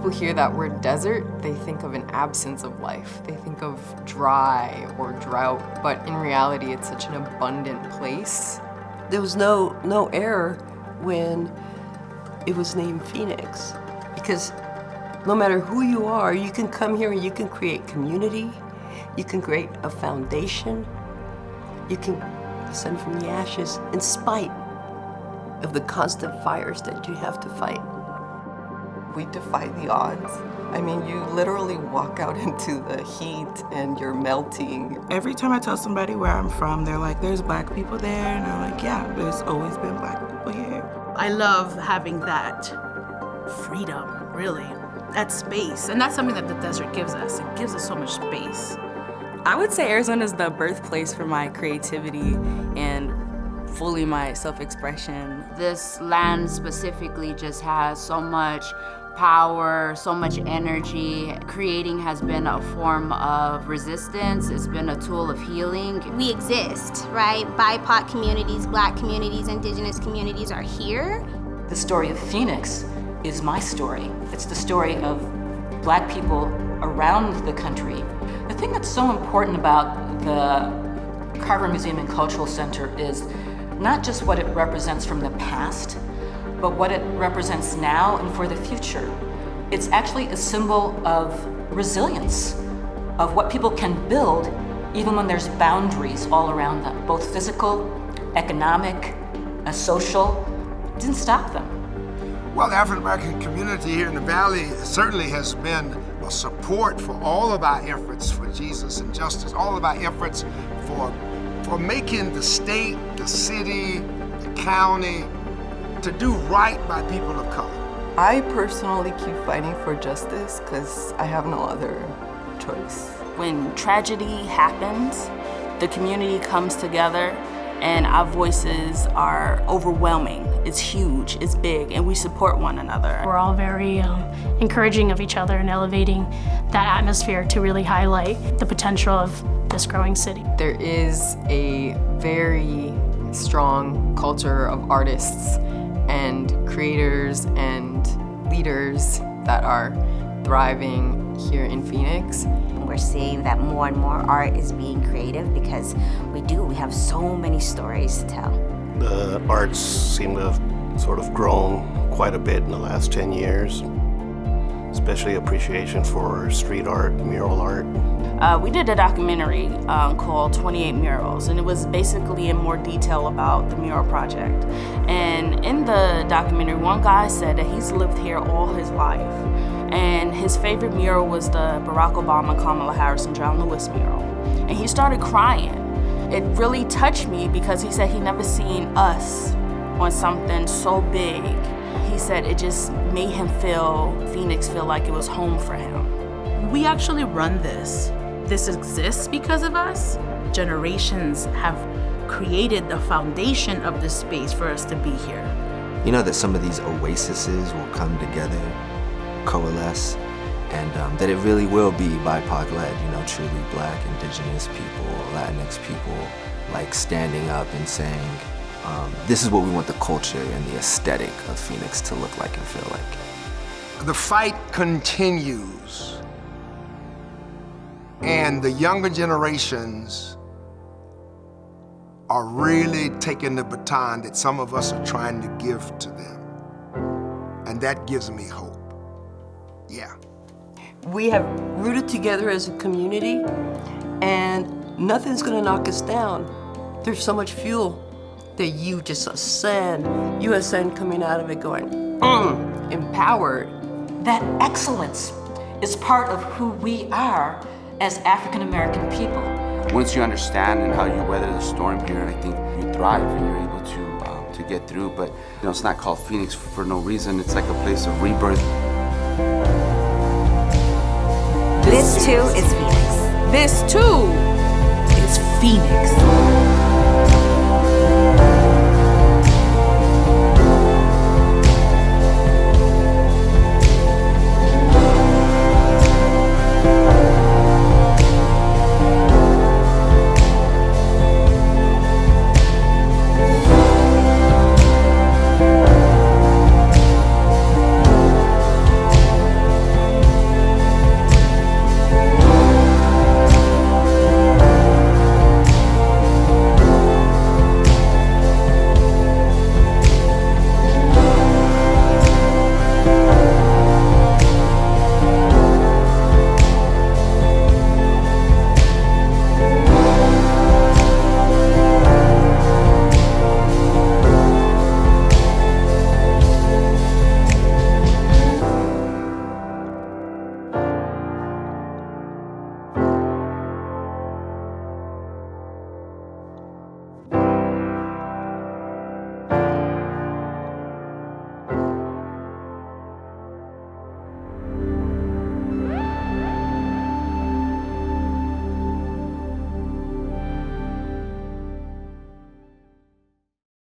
people hear that word desert, they think of an absence of life. They think of dry or drought, but in reality, it's such an abundant place. There was no error when it was named Phoenix, because no matter who you are, you can come here and you can create community, you can create a foundation, you can ascend from the ashes in spite of the constant fires that you have to fight. We defy the odds. I mean, you literally walk out into the heat and you're melting. Every time I tell somebody where I'm from, they're like, there's black people there, and I'm like, yeah, there's always been black people here. I love having that freedom, really, that space. And that's something that the desert gives us. It gives us so much space. I would say Arizona is the birthplace for my creativity and fully my self-expression. This land specifically just has so much power, so much energy. Creating has been a form of resistance. It's been a tool of healing. We exist, right? BIPOC communities, Black communities, Indigenous communities are here. The story of Phoenix is my story. It's the story of Black people around the country. The thing that's so important about the Carver Museum and Cultural Center is not just what it represents from the past, but what it represents now and for the future. It's actually a symbol of resilience, of what people can build even when there's boundaries all around them, both physical, economic, social. It didn't stop them. Well, the African American community here in the Valley certainly has been a support for all of our efforts for Jesus and justice, all of our efforts for making the state, the city, the county, to do right by people of color. I personally keep fighting for justice because I have no other choice. When tragedy happens, the community comes together and our voices are overwhelming. It's huge, it's big, and we support one another. We're all very encouraging of each other and elevating that atmosphere to really highlight the potential of this growing city. There is a very strong culture of artists and creators and leaders that are thriving here in Phoenix. We're seeing that more and more art is being creative because we have so many stories to tell. The arts seem to have sort of grown quite a bit in the last 10 years, especially appreciation for street art, mural art. We did a documentary called 28 Murals, and it was basically in more detail about the mural project. And in the documentary, one guy said that he's lived here all his life, and his favorite mural was the Barack Obama, Kamala Harris, and John Lewis mural. And he started crying. It really touched me because he said he never seen us on something so big. He said it just made him Phoenix feel like it was home for him. We actually run this. This exists because of us. Generations have created the foundation of this space for us to be here. You know that some of these oases will come together, coalesce, and that it really will be BIPOC-led, truly Black, Indigenous people, Latinx people, like standing up and saying, this is what we want the culture and the aesthetic of Phoenix to look like and feel like. The fight continues. And the younger generations are really taking the baton that some of us are trying to give to them. And that gives me hope. Yeah. We have rooted together as a community, and nothing's gonna knock us down. There's so much fuel that you just ascend coming out of it going, empowered. That excellence is part of who we are as African American people. Once you understand and how you weather the storm here, I think you thrive and you're able to get through. But it's not called Phoenix for no reason. It's like a place of rebirth. This too is Phoenix. This too is Phoenix.